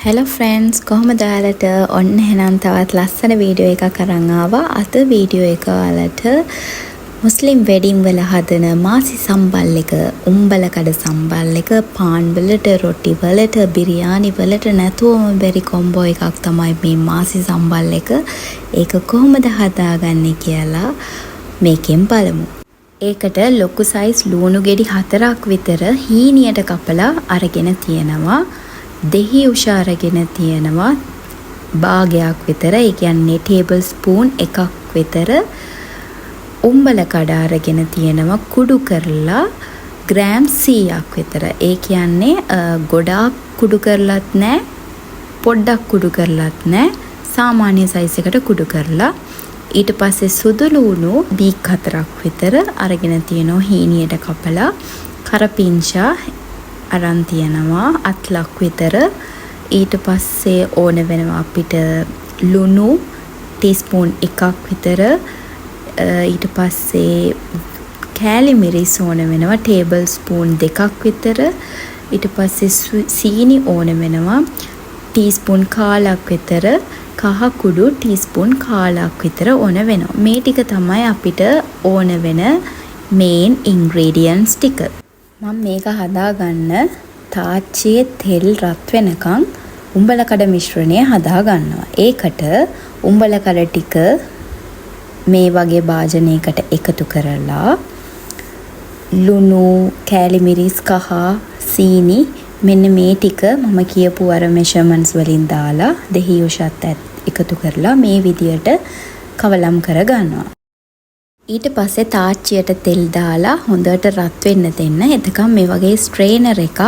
Hello friends, කොහොමද ඔයාලට? ඔන්න එහෙනම් තවත් ලස්සන වීඩියෝ එකක් අරන් ආවා. අද වීඩියෝ එක ඔයාලට මුස්ලිම් වෙඩින් වල හදන මාසි සම්බල් එක, උම්බලකඩ සම්බල් එක, පාන් වලට, රොටි වලට, බිරියානි වලට නැතුවම බැරි කොම්බෝ එකක් තමයි මේ මාසි සම්බල් එක. ඒක කොහොමද හදාගන්නේ කියලා මේකෙන් බලමු. ඒකට ලොකු සයිස් ලුණු ගෙඩි 4ක් විතර හීනියට කපලා අරගෙන තියෙනවා. දෙහි උෂ අරගෙන තියෙනවා භාගයක් විතර. ඒ කියන්නේ ටේබල් ස්පූන් එකක් විතර. උම්බල කඩ අරගෙන තියෙනවා කුඩු කරලා ග්‍රෑම් 100ක් විතර. ඒ කියන්නේ ගොඩාක් කුඩු කරලත් නැහැ, පොඩ්ඩක් කුඩු කරලත් නැහැ, සාමාන්‍ය සයිස් එකට කුඩු කරලා. ඊට පස්සේ සුදු ලුණු බීක් 4ක් විතර අරගෙන තියෙනවා හීනියට කපලා. කරපිංචා අරන් තියනවා අත්ලක් විතර. ඊට පස්සේ ඕන වෙනවා අපිට ලුණු ටීස්පූන් එකක් විතර. ඊට පස්සේ කෑලි මිරිස් ඕන වෙනවා ටේබල් ස්පූන් 2ක් විතර. ඊට පස්සේ සීනි ඕන වෙනවා ටීස්පූන් කාලක් විතර. කහ කුඩු ටීස්පූන් කාලක් විතර ඕන වෙනවා. මේ ටික තමයි අපිට ඕන වෙන මේන් ඉන්ග්‍රීඩියන්ට්ස් ටික. මම මේක හදාගන්න තාච්චියේ තෙල් රත් වෙනකන් උම්බලකඩ මිශ්‍රණය හදාගන්නවා. ඒකට උම්බලකඩ ටික මේ වගේ භාජනයකට එකතු කරලා ලුණු, කෑලි මිරිස්, කහ, සීනි මෙන්න මේ ටික මම කියපු අර මෙෂර්මන්ට්ස් වලින් දාලා දෙහි උෂත් එකතු කරලා මේ විදියට කවලම් කරගන්නවා. ඊට පස්සේ තාච්චියට තෙල් දාලා හොඳට රත් වෙන්න දෙන්න. එතකම් මේ වගේ ස්ට්‍රේනර් එකක්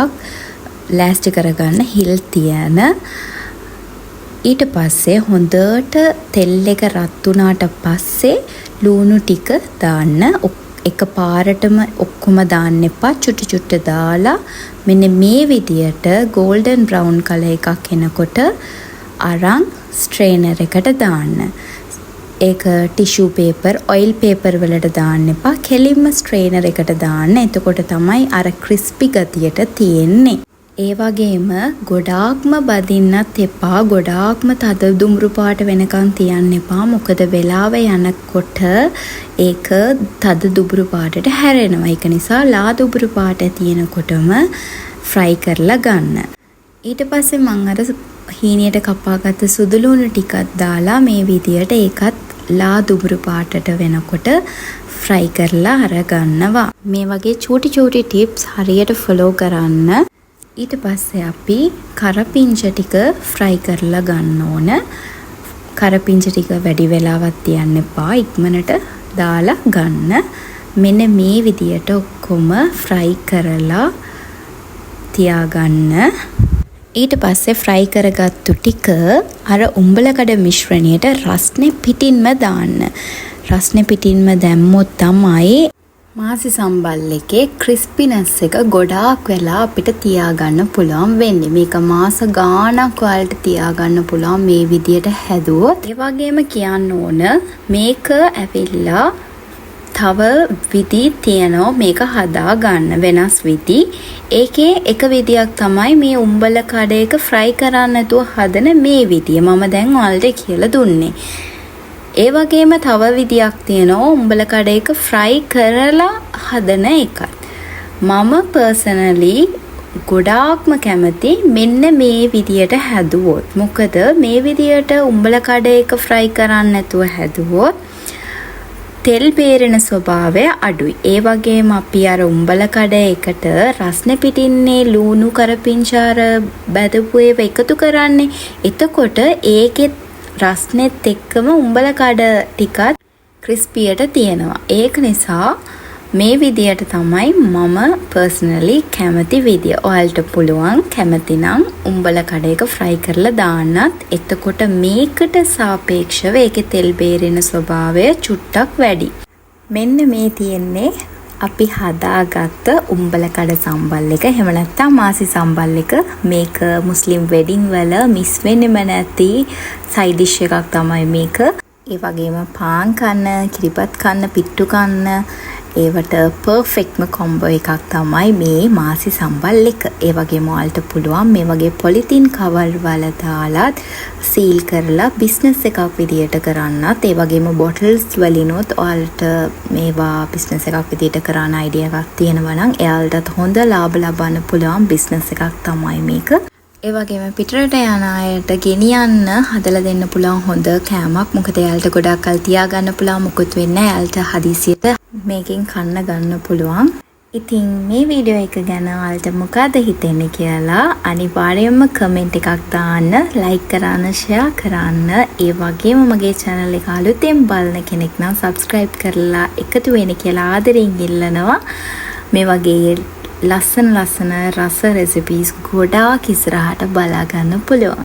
ලෑස්ති කරගන්න හිල් තියන. ඊට පස්සේ හොඳට තෙල් එක රත් වුණාට පස්සේ ලුණු ටික දාන්න. එක පාරටම ඔක්කොම දාන්න එපා. චුටි චුට්ට දාලා මෙන්න මේ විදියට golden brown color එකක් එනකොට අරන් ස්ට්‍රේනර් එකට දාන්න. ඒක ටිෂු පේපර්, ඔයිල් පේපර් වලට දාන්න එපා. කෙලින්ම ස්ට්‍රේනර් එකට දාන්න. එතකොට තමයි අර ක්‍රිස්පි ගතියට තියෙන්නේ. ඒ වගේම ගොඩාක්ම බදින්නත් එපා. ගොඩාක්ම තද දුඹුරු පාට වෙනකන් තියන්න එපා. මොකද වෙලාව යනකොට ඒක තද දුඹුරු පාටට හැරෙනවා. ඒක නිසා ලා දුඹුරු පාට තියෙනකොටම ෆ්‍රයි කරලා ගන්න. ඊට පස්සේ මම අර හීනියට කපාගත්ත සුදු ලුණු ටිකක් දාලා මේ විදියට ඒකත් ලා දුඹුරු පාටට වෙනකොට ෆ්‍රයි කරලා අරගන්නවා. මේ වගේ චූටි චූටි ටිප්ස් හරියට ෆලෝ කරන්න. ඊට පස්සේ අපි කරපිංච ටික ෆ්‍රයි කරලා ගන්න ඕන. කරපිංච ටික වැඩි වෙලාවක් තියන්න එපා. ඉක්මනට දාලා ගන්න. මෙන්න මේ විදියට ඔක්කොම ෆ්‍රයි කරලා තියාගන්න. ඊට පස්සේ ෆ්‍රයි කරගත්තු ටික අර උම්බලකඩ මිශ්‍රණයට රස්නේ පිටින්ම දාන්න. රස්නේ පිටින්ම දැම්මොත් තමයි මාසි සම්බල් එකේ ක්‍රිස්පිනස් එක ගොඩාක් වෙලා අපිට තියාගන්න පුළුවන් වෙන්නේ. මේක මාස ගාණක් වලට තියාගන්න පුළුවන් මේ විදියට හැදුවොත්. ඒ වගේම කියන්න ඕන මේක ඇවිල්ලා තව විදි තියනවා මේක හදා ගන්න වෙනස් විදි. ඒකේ එක විදියක් තමයි මේ උම්බල කඩේක ෆ්‍රයි කරන්න නැතුව හදන මේ විදිය. මම දැන් ඔයාලට කියලා දුන්නේ. ඒ වගේම තව විදියක් තියෙනවා උම්බල කඩේක ෆ්‍රයි කරලා හදන එකත්. මම පර්සනලි ගොඩාක්ම කැමති මෙන්න මේ විදියට හැදුවොත්. මොකද මේ විදියට උම්බල කඩේක ෆ්‍රයි කරන්න නැතුව හැදුවොත් තෙල් බේරෙන ස්වභාවය අඩුයි. ඒ වගේම අපි අර උම්බල කඩ එකට රස්නේ පිටින්නේ ලුණු කරපිංචාර බැදපු ඒවා එකතු කරන්නේ. එතකොට ඒකේ රස්නෙත් එක්කම උම්බල කඩ ටිකත් ක්‍රිස්පියට තියෙනවා. ඒක නිසා මේ විදියට තමයි මම පර්සනලි කැමති විදිය. ඔයාලට පුළුවන් කැමති නම් උම්බල කඩේක ෆ්‍රයි කරලා දාන්නත්. එතකොට මේකට සාපේක්ෂව ඒකේ තෙල් බේරෙන ස්වභාවය චුට්ටක් වැඩි. මෙන්න මේ තියෙන්නේ අපි හදාගත්ත උම්බල කඩ සම්බල් එක. එහෙම නැත්නම් මාසි සම්බල් එක. මේක මුස්ලිම් වෙඩින් වල මිස් වෙන්නෙම නැති සයිඩ් ඩිෂ් එකක් තමයි මේක. ඒ වගේම පාන් කන්න, කිරිබත් කන්න, පිට්ටු කන්න ඒවට පර්ෆෙක්ට්ම කොම්බෝ එකක් තමයි මේ මාසි සම්බල් එක. ඒ වගේම ඔයාලට පුළුවන් මේ වගේ පොලිතින් කවර් වල දාලත් සීල් කරලා බිස්නස් එකක් විදියට කරන්නත්, ඒ වගේම බොටල්ස් වලිනුත් ඔයාලට මේවා බිස්නස් එකක් විදියට කරන්න අයිඩියා එකක් තියෙනවා නම් එයාලටත් හොඳ ලාභ ලබන්න පුළුවන් බිස්නස් එකක් තමයි මේක. ඒ වගේම පිටරට යන අයට ගෙනියන්න හදලා දෙන්න පුළුවන් හොඳ කෑමක්. මොකද එයාලට ගොඩක් කල් තියාගන්න පුළුවන්, මොකුත් වෙන්නේ නැහැ. එයාලට හදිසියට මේකෙන් කන්න ගන්න පුළුවන්. ඉතින් මේ වීඩියෝ එක ගැන ඔයාලට මොකද හිතෙන්නේ කියලා අනිවාර්යයෙන්ම කමෙන්ට් එකක් දාන්න, ලයික් කරන්න, ෂෙයා කරන්න. ඒ වගේම මගේ channel එක අලුතෙන් බලන කෙනෙක් නම් subscribe කරලා එකතු වෙන්න කියලා ආදරෙන් ඉල්ලනවා. මේ වගේ ලස්සන රස රෙසිපීස් ගොඩාක් ඉස්සරහට බලා ගන්න පුළුවන්.